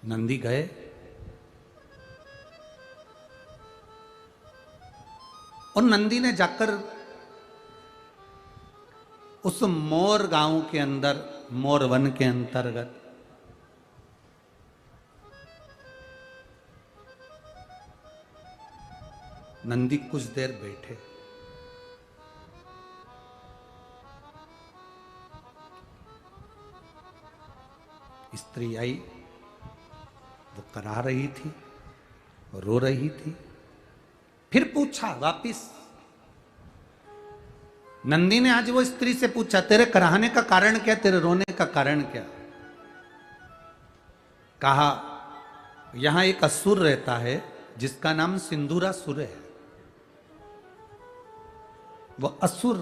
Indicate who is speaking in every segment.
Speaker 1: नंदी गए और नंदी ने जाकर उस मोर गांव के अंदर, मोर वन के अंतर्गत नंदी कुछ देर बैठे। स्त्री आई, वो करा रही थी, रो रही थी। फिर पूछा वापिस, नंदी ने आज वो स्त्री से पूछा, तेरे कराहने का कारण क्या, तेरे रोने का कारण क्या? कहा, यहां एक असुर रहता है जिसका नाम सिंदूरासुर है। वो असुर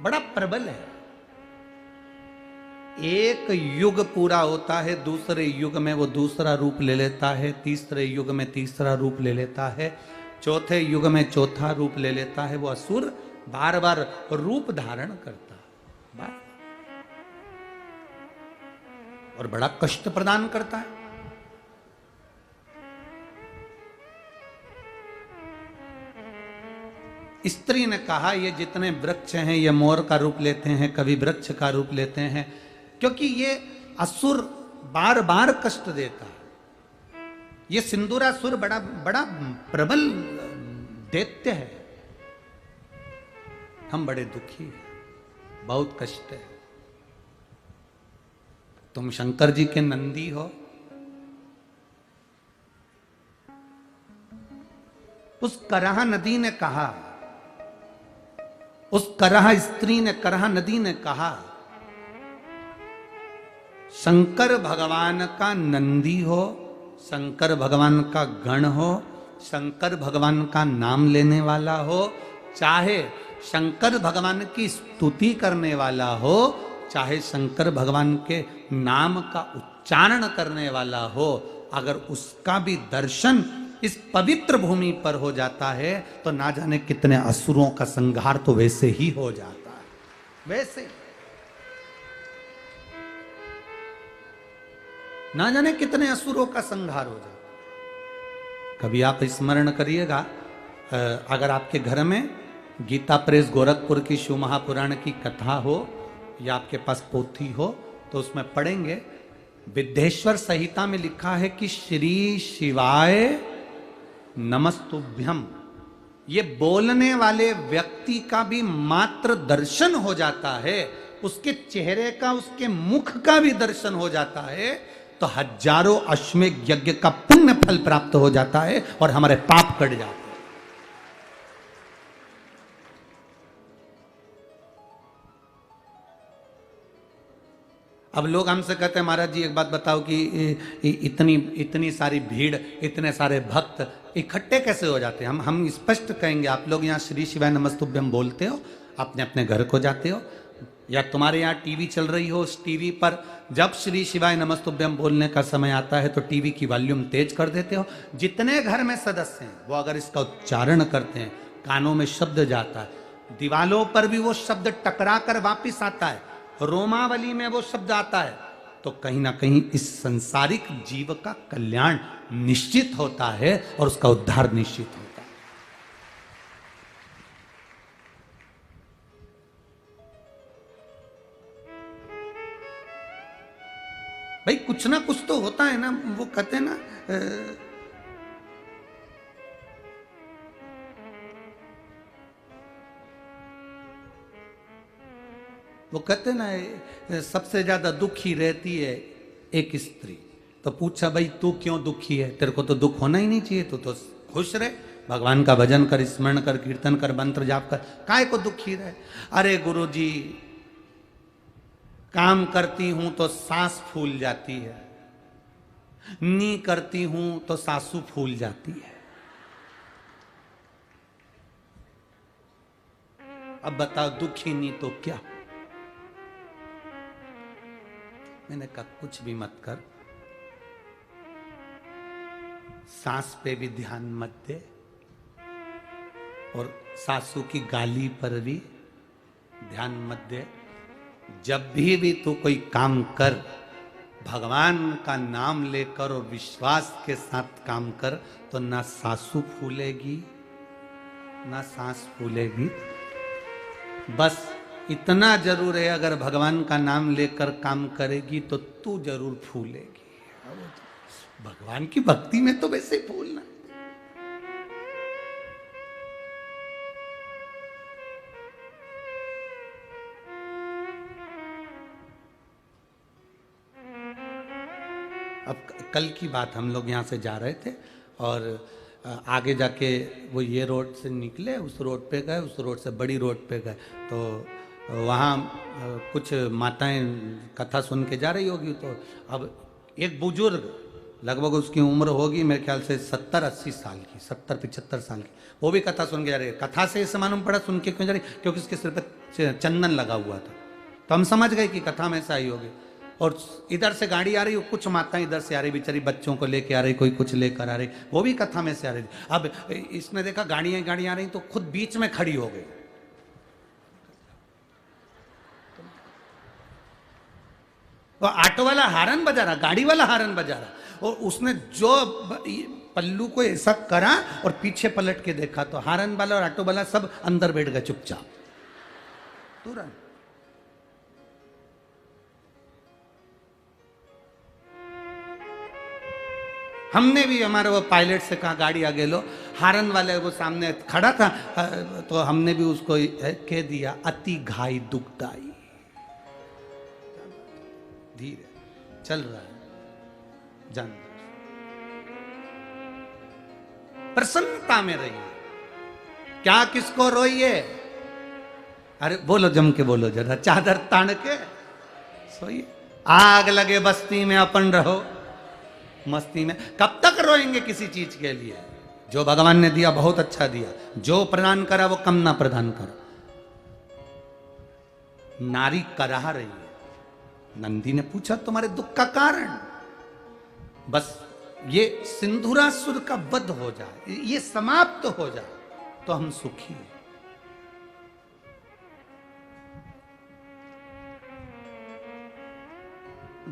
Speaker 1: बड़ा प्रबल है। एक युग पूरा होता है, दूसरे युग में वो दूसरा रूप ले लेता है, तीसरे युग में तीसरा रूप ले लेता है, चौथे युग में चौथा रूप ले लेता है। वो असुर बार बार रूप धारण करता है और बड़ा कष्ट प्रदान करता है। स्त्री ने कहा, ये जितने वृक्ष हैं ये मोर का रूप लेते हैं, कभी वृक्ष का रूप लेते हैं, क्योंकि ये असुर बार बार कष्ट देता है। ये सिंदूरासुर बड़ा बड़ा प्रबल दैत्य है। हम बड़े दुखी हैं, बहुत कष्ट है। तुम शंकर जी के नंदी हो। उस कराह नदी ने कहा, उस कराह स्त्री ने, कराह नदी ने कहा, शंकर भगवान का नंदी हो, शंकर भगवान का गण हो, शंकर भगवान का नाम लेने वाला हो, चाहे शंकर भगवान की स्तुति करने वाला हो, चाहे शंकर भगवान के नाम का उच्चारण करने वाला हो, अगर उसका भी दर्शन इस पवित्र भूमि पर हो जाता है तो ना जाने कितने असुरों का संहार तो वैसे ही हो जाता है। वैसे ना जाने कितने असुरों का संहार हो जाता है। कभी आप स्मरण करिएगा, अगर आपके घर में गीता प्रेस गोरखपुर की शिव महापुराण की कथा हो या आपके पास पोथी हो तो उसमें पढ़ेंगे, विद्येश्वर संहिता में लिखा है कि श्री शिवाय नमस्तुभ्यम। ये बोलने वाले व्यक्ति का भी मात्र दर्शन हो जाता है, उसके चेहरे का, उसके मुख का भी दर्शन हो जाता है तो हजारों अश्वमेध यज्ञ का पुण्य फल प्राप्त हो जाता है और हमारे पाप कट जाते हैं। अब लोग हमसे कहते हैं, महाराज जी एक बात बताओ कि इतनी सारी भीड़, इतने सारे भक्त इकट्ठे कैसे हो जाते हैं? हम स्पष्ट कहेंगे, आप लोग यहाँ श्री शिवाय नमस्तुभ्यम बोलते हो, अपने अपने घर को जाते हो, या तुम्हारे यहाँ टीवी चल रही हो, उस टीवी पर जब श्री शिवाय नमस्तुभ्यम बोलने का समय आता है तो टीवी की वॉल्यूम तेज कर देते हो। जितने घर में सदस्य हैं वो अगर इसका उच्चारण करते हैं, कानों में शब्द जाता है, दीवालों पर भी वो शब्द टकरा कर वापिस आता है, रोमावली में वो शब्द आता है, तो कहीं ना कहीं इस संसारिक जीव का कल्याण निश्चित होता है और उसका उद्धार निश्चित होता है। भाई कुछ ना कुछ तो होता है ना। वो कहते हैं ना, वो कहते ना, सबसे ज्यादा दुखी रहती है एक स्त्री। तो पूछा, भाई तू क्यों दुखी है? तेरे को तो दुख होना ही नहीं चाहिए, तू तो खुश रहे, भगवान का भजन कर, स्मरण कर, कीर्तन कर, मंत्र जाप कर, काहे को दुखी रहे? अरे गुरुजी, काम करती हूं तो सांस फूल जाती है, नी करती हूं तो सासू फूल जाती है। अब बताओ, दुखी नहीं तो क्या? मैंने कहा कुछ भी मत कर, सांस पे भी ध्यान मत दे और सासू की गाली पर भी ध्यान मत दे। जब भी तू कोई काम कर भगवान का नाम लेकर और विश्वास के साथ काम कर तो ना सासू फूलेगी ना सांस फूलेगी। बस इतना जरूर है, अगर भगवान का नाम लेकर काम करेगी तो तू जरूर फूलेगी। भगवान की भक्ति में तो वैसे ही फूलना। अब कल की बात, हम लोग यहाँ से जा रहे थे और आगे जाके वो ये रोड से निकले, उस रोड पे गए, उस रोड से बड़ी रोड पे गए तो वहाँ कुछ माताएं कथा सुन के जा रही होगी। तो अब एक बुजुर्ग, लगभग उसकी उम्र होगी मेरे ख्याल से 70-80 साल की, 70-75 साल की, वो भी कथा सुन के जा रही है। कथा से इसे मालूम पड़ा सुन के क्यों जा रही, क्योंकि उसके सिर पर चंदन लगा हुआ था। तो हम समझ गए कि कथा में ऐसा ही होगी। और इधर से गाड़ी आ रही, कुछ माताएं इधर से आ रही, बेचारी बच्चों को लेके आ रही, कोई कुछ लेकर आ रही, वो भी कथा में से आ रही। अब इसने देखा गाड़ियां आ रही तो खुद बीच में खड़ी हो गई। वो ऑटो वाला हारन बजा रहा, गाड़ी वाला हारन बजा रहा, और उसने जो पल्लू को ऐसा करा और पीछे पलट के देखा तो हारन वाला और ऑटो वाला सब अंदर बैठ गए चुपचाप तुरंत। हमने भी, हमारे वो पायलट से कहा गाड़ी आगे लो, हारन वाले वो सामने खड़ा था तो हमने भी उसको कह दिया अति घाई दुखदाई। धीरे चल रहा है, जान प्रसन्नता में रहिए। क्या किसको रोइए? अरे बोलो, जम के बोलो जरा, चादर तान के सोइए। आग लगे बस्ती में अपन रहो मस्ती में। कब तक रोएंगे किसी चीज के लिए? जो भगवान ने दिया बहुत अच्छा दिया, जो प्रदान करा वो कम ना प्रदान करा। नारी कराह रही है। नंदी ने पूछा तुम्हारे दुख का कारण? बस ये सिंधुरासुर का वध हो जाए, ये समाप्त हो जाए तो हम सुखी हैं।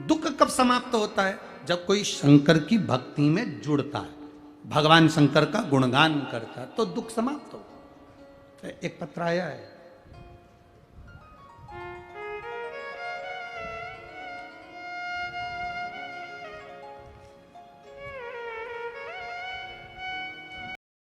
Speaker 1: दुख कब समाप्त होता है? जब कोई शंकर की भक्ति में जुड़ता है, भगवान शंकर का गुणगान करता है, तो दुख समाप्त हो। एक पत्र आया है